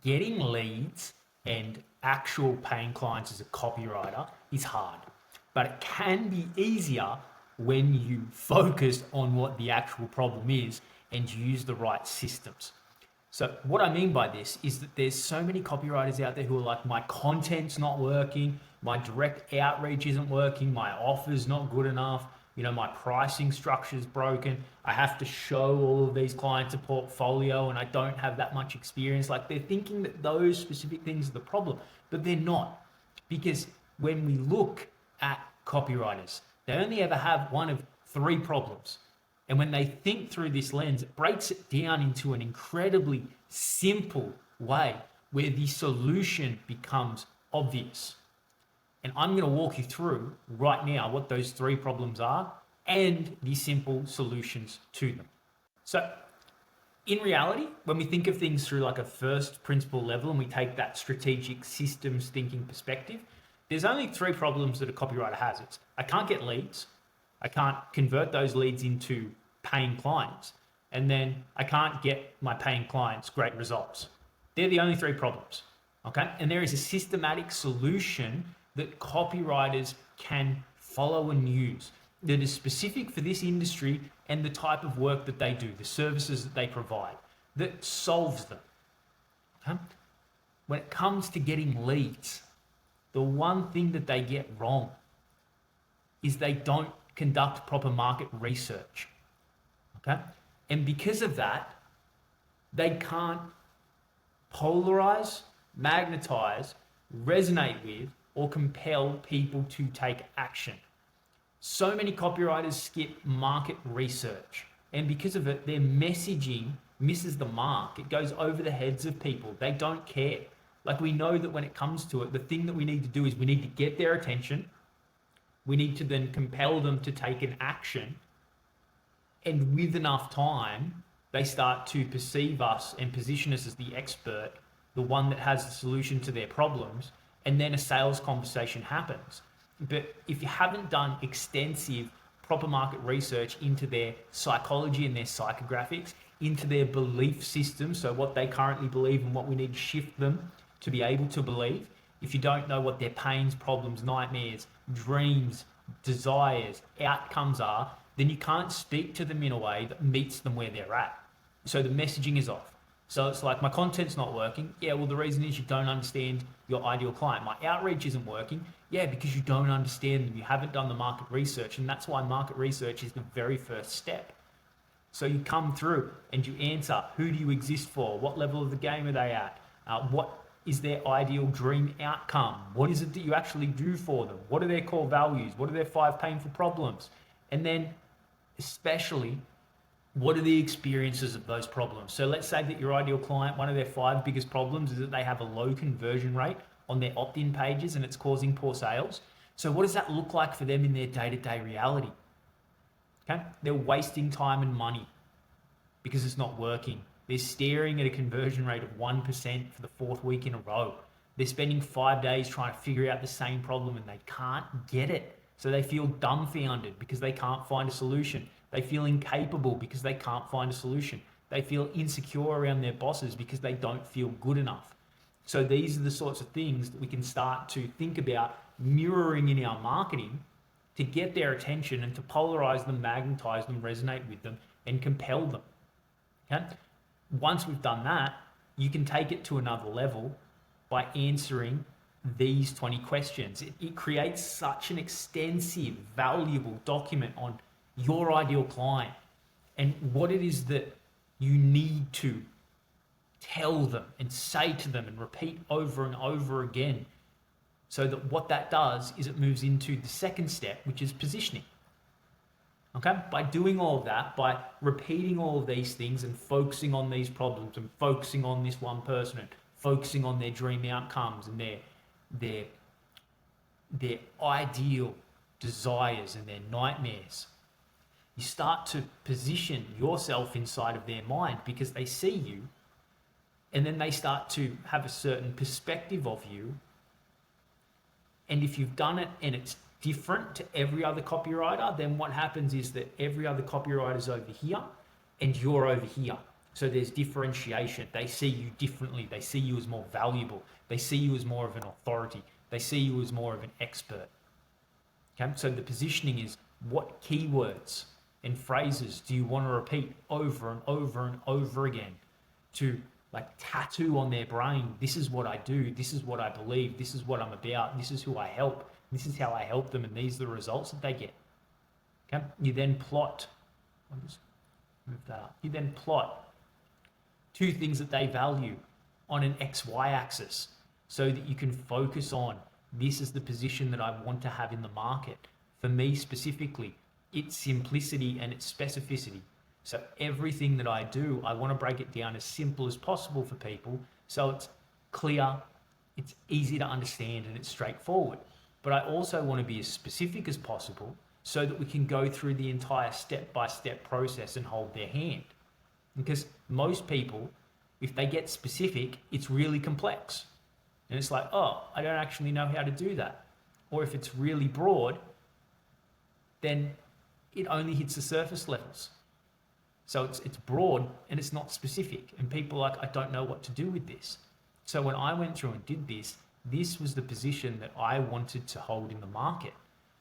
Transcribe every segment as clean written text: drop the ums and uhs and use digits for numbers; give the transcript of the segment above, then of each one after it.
getting leads and actual paying clients as a copywriter is hard, but it can be easier when you focus on what the actual problem is and use the right systems. So what I mean by this is that there's so many copywriters out there who are like, my content's not working, my direct outreach isn't working, my offer's not good enough, my pricing structure's broken, I have to show all of these clients a portfolio and I don't have that much experience. Like, they're thinking that those specific things are the problem, but they're not. Because when we look at copywriters, they only ever have one of three problems. And when they think through this lens, it breaks it down into an incredibly simple way where the solution becomes obvious. And I'm going to walk you through right now what those three problems are and the simple solutions to them. So in reality, when we think of things through like a first principle level and we take that strategic systems thinking perspective, there's only three problems that a copywriter has. It's, I can't get leads, I can't convert those leads into paying clients, and then I can't get my paying clients great results. They're the only three problems, okay? And there is a systematic solution that copywriters can follow and use that is specific for this industry and the type of work that they do, the services that they provide, that solves them. Okay? When it comes to getting leads, the one thing that they get wrong is they don't conduct proper market research. Okay? And because of that, they can't polarize, magnetize, resonate with, or compel people to take action. So many copywriters skip market research, and because of it, their messaging misses the mark. It goes over the heads of people. They don't care. Like, we know that when it comes to it, the thing that we need to do is we need to get their attention. We need to then compel them to take an action. And with enough time, they start to perceive us and position us as the expert, the one that has the solution to their problems. And then a sales conversation happens. But if you haven't done extensive proper market research into their psychology and their psychographics, into their belief system, so what they currently believe and what we need to shift them to be able to believe, if you don't know what their pains, problems, nightmares, dreams, desires, outcomes are, then you can't speak to them in a way that meets them where they're at. So the messaging is off. So it's like, my content's not working. Yeah, well, the reason is you don't understand your ideal client. My outreach isn't working. Yeah, because you don't understand them. You haven't done the market research. And that's why market research is the very first step. So you come through and you answer, who do you exist for? What level of the game are they at? What is their ideal dream outcome? What is it that you actually do for them? What are their core values? What are their 5 painful problems? And then especially, what are the experiences of those problems? So let's say that your ideal client, one of their 5 biggest problems is that they have a low conversion rate on their opt-in pages and it's causing poor sales. So what does that look like for them in their day-to-day reality? Okay, they're wasting time and money because it's not working. They're staring at a conversion rate of 1% for the 4th week in a row. They're spending 5 days trying to figure out the same problem and they can't get it. So they feel dumbfounded because they can't find a solution. They feel incapable because they can't find a solution. They feel insecure around their bosses because they don't feel good enough. So these are the sorts of things that we can start to think about mirroring in our marketing to get their attention and to polarize them, magnetize them, resonate with them, and compel them. Okay? Once we've done that, you can take it to another level by answering these 20 questions. It creates such an extensive, valuable document on your ideal client and what it is that you need to tell them and say to them and repeat over and over again. So that what that does is it moves into the second step, which is positioning. Okay? By doing all of that, by repeating all of these things and focusing on these problems and focusing on this one person and focusing on their dream outcomes and their ideal desires and their nightmares, you start to position yourself inside of their mind because they see you, and then they start to have a certain perspective of you. And if you've done it and it's different to every other copywriter, then what happens is that every other copywriter is over here and you're over here. So there's differentiation. They see you differently. They see you as more valuable. They see you as more of an authority. They see you as more of an expert. Okay? So the positioning is, what keywords and phrases do you want to repeat over and over and over again to like tattoo on their brain? This is what I do. This is what I believe. This is what I'm about. This is who I help. This is how I help them. And these are the results that they get. Okay? You then plot. I'll just move that up. You then plot 2 things that they value on an XY axis so that you can focus on, this is the position that I want to have in the market. For me specifically, it's simplicity and its specificity. So everything that I do, I want to break it down as simple as possible for people so it's clear, it's easy to understand, and it's straightforward. But I also want to be as specific as possible so that we can go through the entire step-by-step process and hold their hand. Because most people, if they get specific, it's really complex. And it's like, oh, I don't actually know how to do that. Or if it's really broad, then it only hits the surface levels. So it's broad and it's not specific. And people are like, I don't know what to do with this. So when I went through and did this, this was the position that I wanted to hold in the market.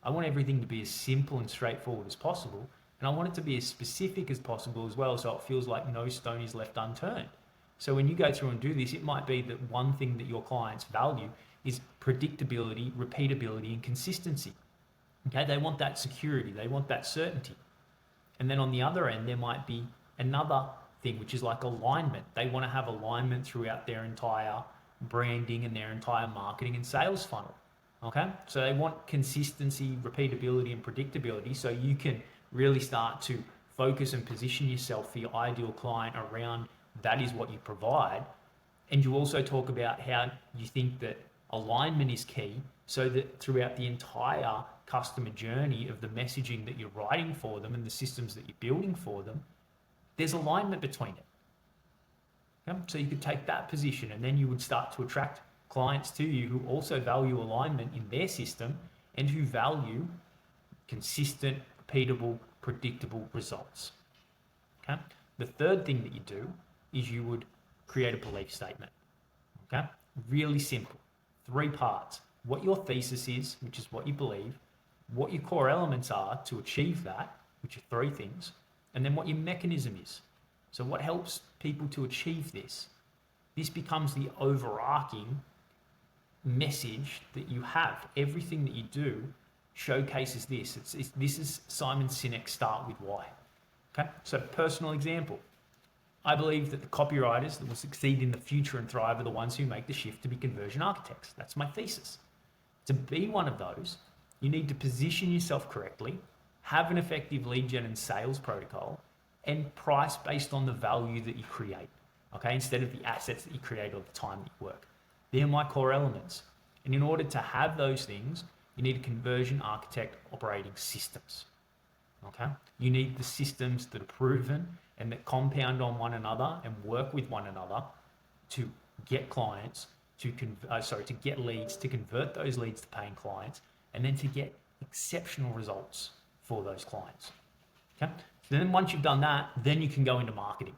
I want everything to be as simple and straightforward as possible. And I want it to be as specific as possible as well, so it feels like no stone is left unturned. So when you go through and do this, it might be that one thing that your clients value is predictability, repeatability, and consistency. Okay, they want that security, they want that certainty. And then on the other end, there might be another thing, which is like alignment. They want to have alignment throughout their entire branding and their entire marketing and sales funnel. Okay, so they want consistency, repeatability, and predictability, so you can really start to focus and position yourself for your ideal client around that is what you provide. And you also talk about how you think that alignment is key, so that throughout the entire customer journey of the messaging that you're writing for them and the systems that you're building for them, there's alignment between it. Okay? So you could take that position, and then you would start to attract clients to you who also value alignment in their system and who value consistent, repeatable, predictable results. Okay? The third thing that you do is you would create a belief statement. Okay? Really simple. 3 parts. What your thesis is, which is what you believe, what your core elements are to achieve that, which are 3 things, and then what your mechanism is. So what helps people to achieve this? This becomes the overarching message that you have. Everything that you do showcases this. This is Simon Sinek's Start With Why. Okay, so personal example. I believe that the copywriters that will succeed in the future and thrive are the ones who make the shift to be conversion architects. That's my thesis. To be one of those, you need to position yourself correctly, have an effective lead gen and sales protocol, and price based on the value that you create, okay, instead of the assets that you create or the time that you work. They're my core elements. And in order to have those things, you need a conversion architect operating systems. Okay? You need the systems that are proven and that compound on one another and work with one another to get clients, to get leads, to convert those leads to paying clients, and then to get exceptional results for those clients. Okay? So then once you've done that, then you can go into marketing.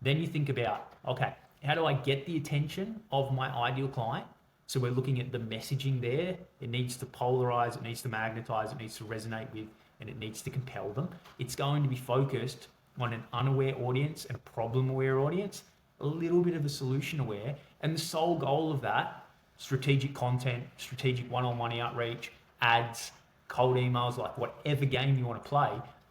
Then you think about, okay, how do I get the attention of my ideal client? So we're looking at the messaging there. It needs to polarize, it needs to magnetize, it needs to resonate with, and it needs to compel them. It's going to be focused on an unaware audience and a problem-aware audience, a little bit of a solution-aware, and the sole goal of that, strategic content, strategic one-on-one outreach, ads, cold emails, like whatever game you want to play,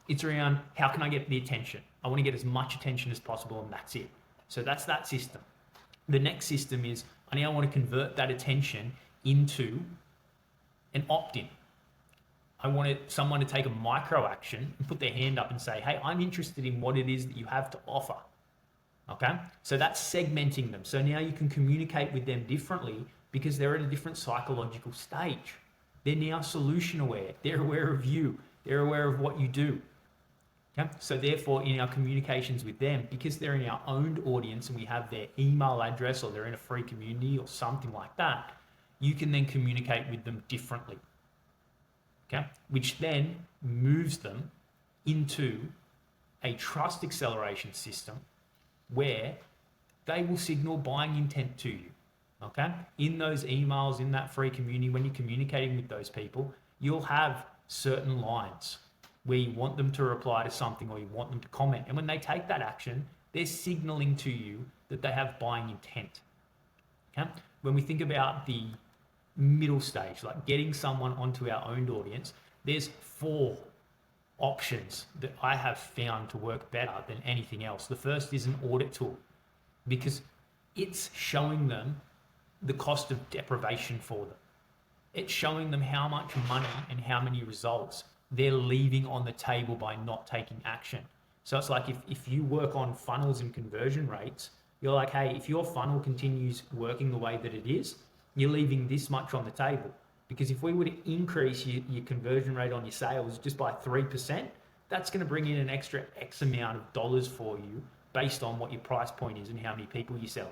it's around how can I get the attention? I want to get as much attention as possible, and that's it. So that's that system. The next system is I now want to convert that attention into an opt-in. I want someone to take a micro action and put their hand up and say, hey, I'm interested in what it is that you have to offer. Okay? So that's segmenting them. So now you can communicate with them differently because they're at a different psychological stage. They're now solution aware. They're aware of you. They're aware of what you do. Okay? So therefore, in our communications with them, because they're in our owned audience and we have their email address or they're in a free community or something like that, you can then communicate with them differently. Okay? Which then moves them into a trust acceleration system where they will signal buying intent to you. Okay? In those emails, in that free community, when you're communicating with those people, you'll have certain lines where you want them to reply to something or you want them to comment. And when they take that action, they're signaling to you that they have buying intent. Okay? When we think about the middle stage, like getting someone onto our owned audience, there's 4 options that I have found to work better than anything else. The first is an audit tool, because it's showing them the cost of deprivation for them. It's showing them how much money and how many results they're leaving on the table by not taking action. So it's like if you work on funnels and conversion rates, you're like, hey, if your funnel continues working the way that it is, you're leaving this much on the table. Because if we were to increase your conversion rate on your sales just by 3%, that's going to bring in an extra X amount of dollars for you based on what your price point is and how many people you're selling.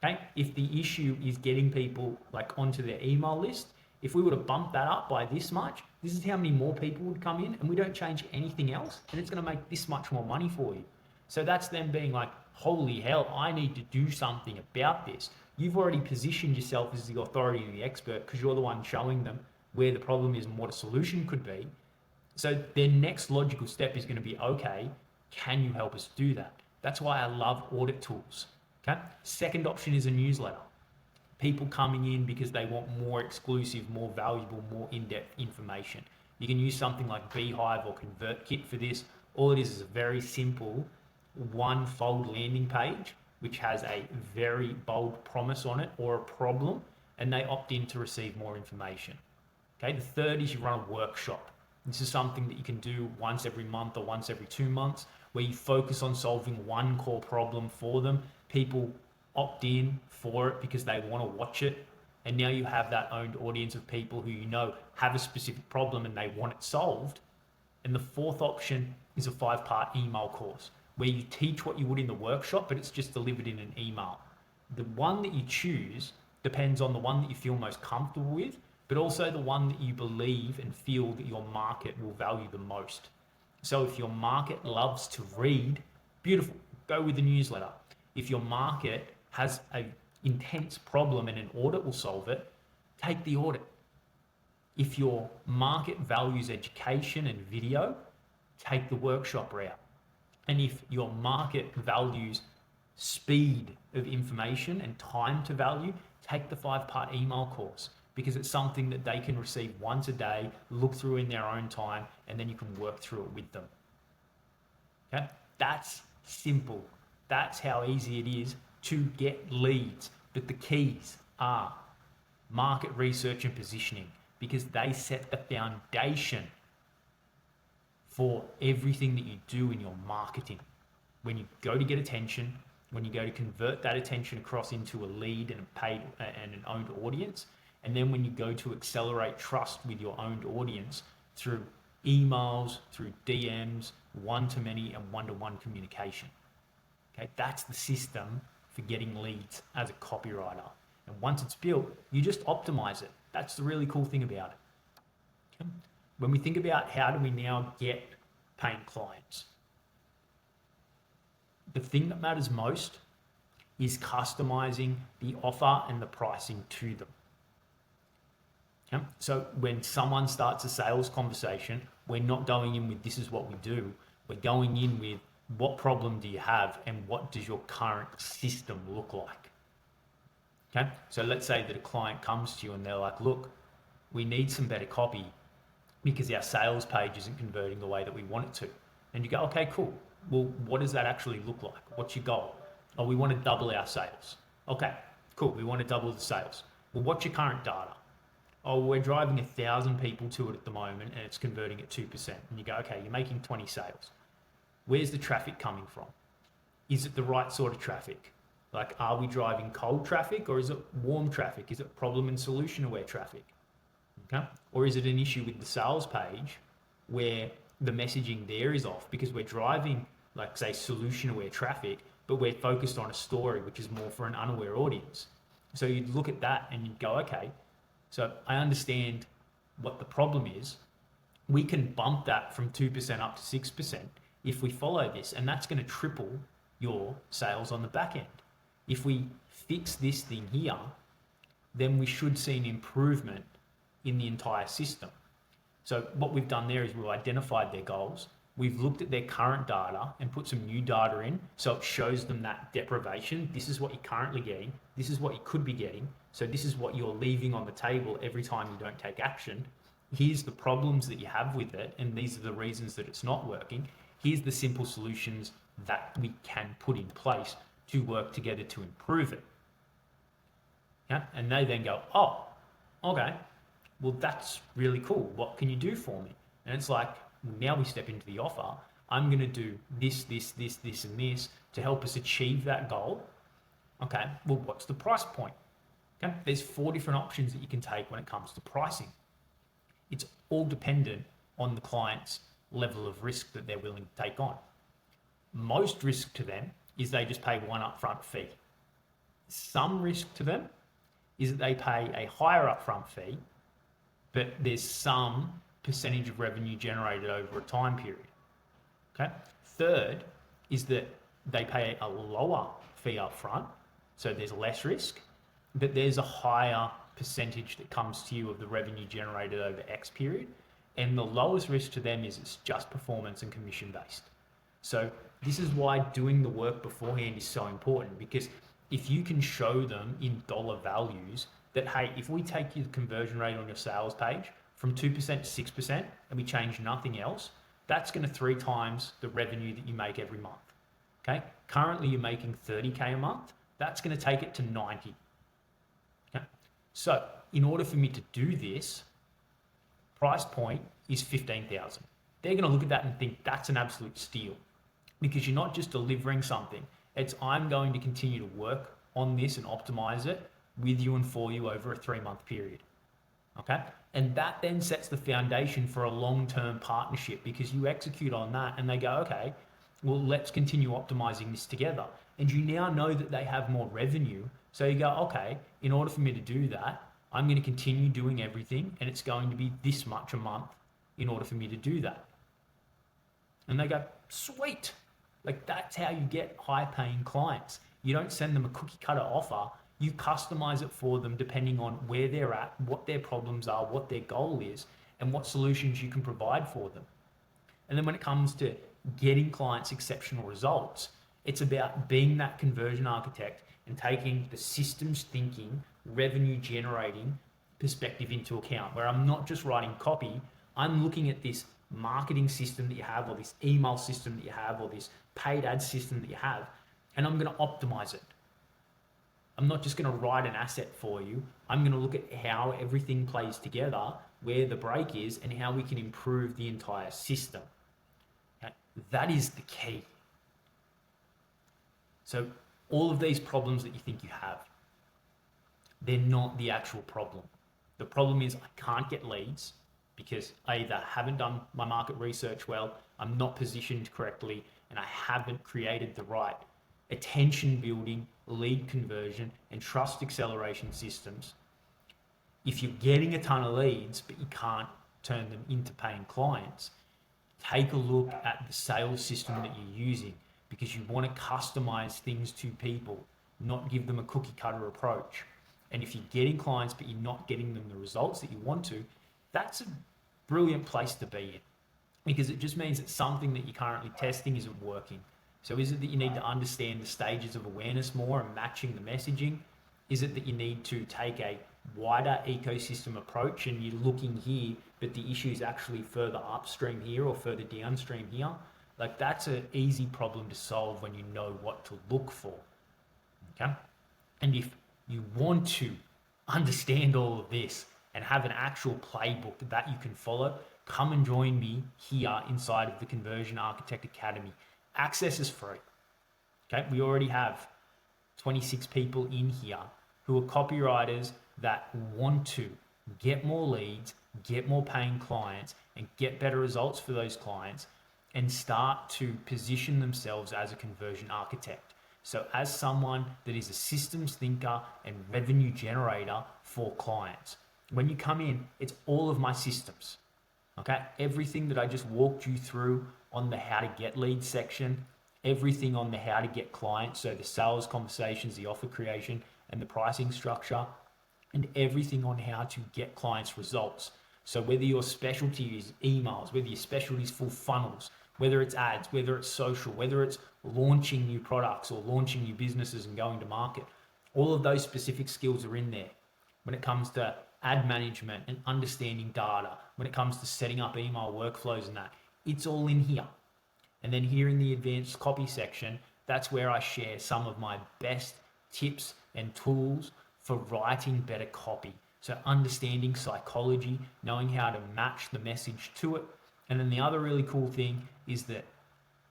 Okay? If the issue is getting people like onto their email list, if we were to bump that up by this much, this is how many more people would come in, and we don't change anything else, and it's going to make this much more money for you. So that's them being like, holy hell, I need to do something about this. You've already positioned yourself as the authority and the expert because you're the one showing them where the problem is and what a solution could be. So their next logical step is going to be, okay, can you help us do that? That's why I love audit tools. Okay. Second option is a newsletter. People coming in because they want more exclusive, more valuable, more in-depth information. You can use something like Beehive or ConvertKit for this. All it is a very simple one-fold landing page, which has a very bold promise on it or a problem, and they opt in to receive more information. Okay. The third is you run a workshop. This is something that you can do once every month or once every 2 months, where you focus on solving one core problem for them. People opt in for it because they want to watch it, and now you have that owned audience of people who you know have a specific problem and they want it solved. And the fourth option is a 5-part email course where you teach what you would in the workshop, but it's just delivered in an email. The one that you choose depends on the one that you feel most comfortable with, but also the one that you believe and feel that your market will value the most. So if your market loves to read, beautiful, go with the newsletter. If your market has an intense problem and an audit will solve it, take the audit. If your market values education and video, take the workshop route. And if your market values speed of information and time to value, take the 5-part email course, because it's something that they can receive once a day, look through in their own time, and then you can work through it with them. Okay? That's simple. That's how easy it is to get leads. But the keys are market research and positioning, because they set the foundation for everything that you do in your marketing. When you go to get attention, when you go to convert that attention across into a lead and a paid and an owned audience, and then when you go to accelerate trust with your owned audience through emails, through DMs, one-to-many and one-to-one communication. Okay, that's the system for getting leads as a copywriter. And once it's built, you just optimize it. That's the really cool thing about it. Okay? When we think about how do we now get paying clients, the thing that matters most is customizing the offer and the pricing to them. Okay? So when someone starts a sales conversation, we're not going in with this is what we do. We're going in with what problem do you have and what does your current system look like? Okay, so let's say that a client comes to you and they're like, look, we need some better copy because our sales page isn't converting the way that we want it to. And you go, okay, cool. Well, what does that actually look like? What's your goal? Oh, we want to double our sales. Okay, cool. We want to double the sales. Well, what's your current data? Oh, we're driving 1,000 people to it at the moment and it's converting at 2%. And you go, okay, you're making 20 sales. Where's the traffic coming from? Is it the right sort of traffic? Like, are we driving cold traffic or is it warm traffic? Is it problem and solution aware traffic? Okay. Or is it an issue with the sales page where the messaging there is off because we're driving, like, say, solution aware traffic, but we're focused on a story which is more for an unaware audience. So you'd look at that and you'd go, okay, so I understand what the problem is. We can bump that from 2% up to 6% if we follow this, and that's going to triple your sales on the back end. If we fix this thing here, then we should see an improvement in the entire system. So what we've done there is we've identified their goals. We've looked at their current data and put some new data in. So it shows them that deprivation. This is what you're currently getting. This is what you could be getting. So this is what you're leaving on the table every time you don't take action. Here's the problems that you have with it. And these are the reasons that it's not working. Here's the simple solutions that we can put in place to work together to improve it. Yeah? And they then go, oh, okay, well, that's really cool. What can you do for me? And it's like, now we step into the offer. I'm going to do this, and this to help us achieve that goal. Okay, well, what's the price point? Okay, there's 4 different options that you can take when it comes to pricing. It's all dependent on the client's level of risk that they're willing to take on. Most risk to them is they just pay one upfront fee. Some risk to them is that they pay a higher upfront fee, but there's some percentage of revenue generated over a time period. Okay. Third is that they pay a lower fee up front, so there's less risk, but there's a higher percentage that comes to you of the revenue generated over X period. And the lowest risk to them is it's just performance and commission based. So this is why doing the work beforehand is so important, because if you can show them in dollar values that, hey, if we take your conversion rate on your sales page from 2% to 6% and we change nothing else, that's going to 3 times the revenue that you make every month. Okay. Currently you're making 30K a month. That's going to take it to 90. Okay. So in order for me to do this, price point is 15,000. They're going to look at that and think that's an absolute steal, because you're not just delivering something. It's, I'm going to continue to work on this and optimize it with you and for you over a 3-month period. Okay. And that then sets the foundation for a long-term partnership, because you execute on that and they go, okay, well, let's continue optimizing this together. And you now know that they have more revenue. So you go, okay, in order for me to do that, I'm going to continue doing everything, and it's going to be this much a month in order for me to do that. And they go, sweet. Like, that's how you get high paying clients. You don't send them a cookie cutter offer. You customize it for them depending on where they're at, what their problems are, what their goal is, and what solutions you can provide for them. And then when it comes to getting clients exceptional results, it's about being that conversion architect and taking the systems thinking, revenue generating perspective into account, where I'm not just writing copy, I'm looking at this marketing system that you have, or this email system that you have, or this paid ad system that you have, and I'm going to optimize it. I'm not just going to write an asset for you. I'm going to look at how everything plays together, where the break is, and how we can improve the entire system. Okay? That is the key. So all of these problems that you think you have, they're not the actual problem. The problem is I can't get leads because I either haven't done my market research well, I'm not positioned correctly, and I haven't created the right attention building, lead conversion, and trust acceleration systems. If you're getting a ton of leads, but you can't turn them into paying clients, take a look at the sales system that you're using, because you want to customize things to people, not give them a cookie cutter approach. And if you're getting clients, but you're not getting them the results that you want to, that's a brilliant place to be in, because it just means that something that you're currently testing isn't working. So is it that you need to understand the stages of awareness more and matching the messaging? Is it that you need to take a wider ecosystem approach and you're looking here, but the issue is actually further upstream here or further downstream here? Like, that's an easy problem to solve when you know what to look for. Okay? And if you want to understand all of this and have an actual playbook that you can follow, come and join me here inside of the Conversion Architect Academy. Access is free. Okay, we already have 26 people in here who are copywriters that want to get more leads, get more paying clients, and get better results for those clients, and start to position themselves as a conversion architect. So as someone that is a systems thinker and revenue generator for clients. When you come in, it's all of my systems. Okay, everything that I just walked you through on the how to get leads section, everything on the how to get clients, so the sales conversations, the offer creation, and the pricing structure, and everything on how to get clients results. So whether your specialty is emails, whether your specialty is full funnels, whether it's ads, whether it's social, whether it's launching new products or launching new businesses and going to market, all of those specific skills are in there. When it comes to ad management and understanding data, when it comes to setting up email workflows and that, it's all in here. And then here in the advanced copy section, that's where I share some of my best tips and tools for writing better copy. So understanding psychology, knowing how to match the message to it. And then the other really cool thing is that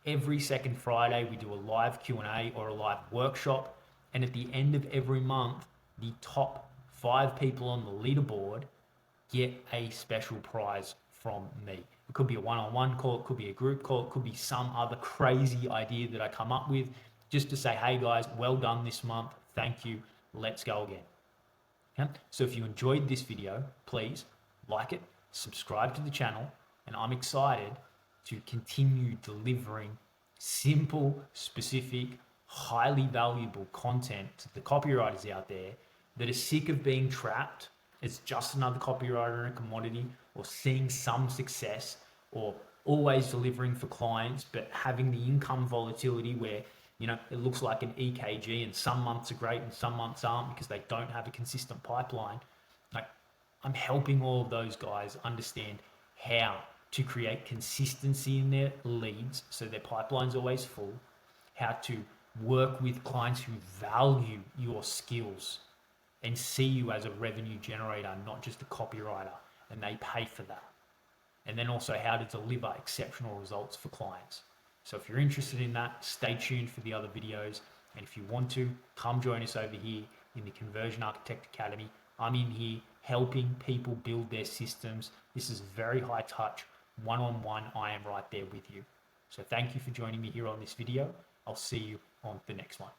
every second Friday we do a live Q&A or a live workshop. And at the end of every month, the top 5 people on the leaderboard get a special prize from me. It could be a one-on-one call, it could be a group call, it could be some other crazy idea that I come up with just to say, hey guys, well done this month, thank you, let's go again. Okay? So if you enjoyed this video, please like it, subscribe to the channel, and I'm excited to continue delivering simple, specific, highly valuable content to the copywriters out there that are sick of being trapped as just another copywriter in a commodity, or seeing some success, or always delivering for clients but having the income volatility where it looks like an EKG and some months are great and some months aren't because they don't have a consistent pipeline. Like, I'm helping all of those guys understand how to create consistency in their leads so their pipeline's always full, how to work with clients who value your skills and see you as a revenue generator, not just a copywriter, and they pay for that. And then also how to deliver exceptional results for clients. So if you're interested in that, stay tuned for the other videos. And if you want to, come join us over here in the Conversion Architect Academy. I'm in here helping people build their systems. This is very high touch, one-on-one. I am right there with you. So thank you for joining me here on this video. I'll see you on the next one.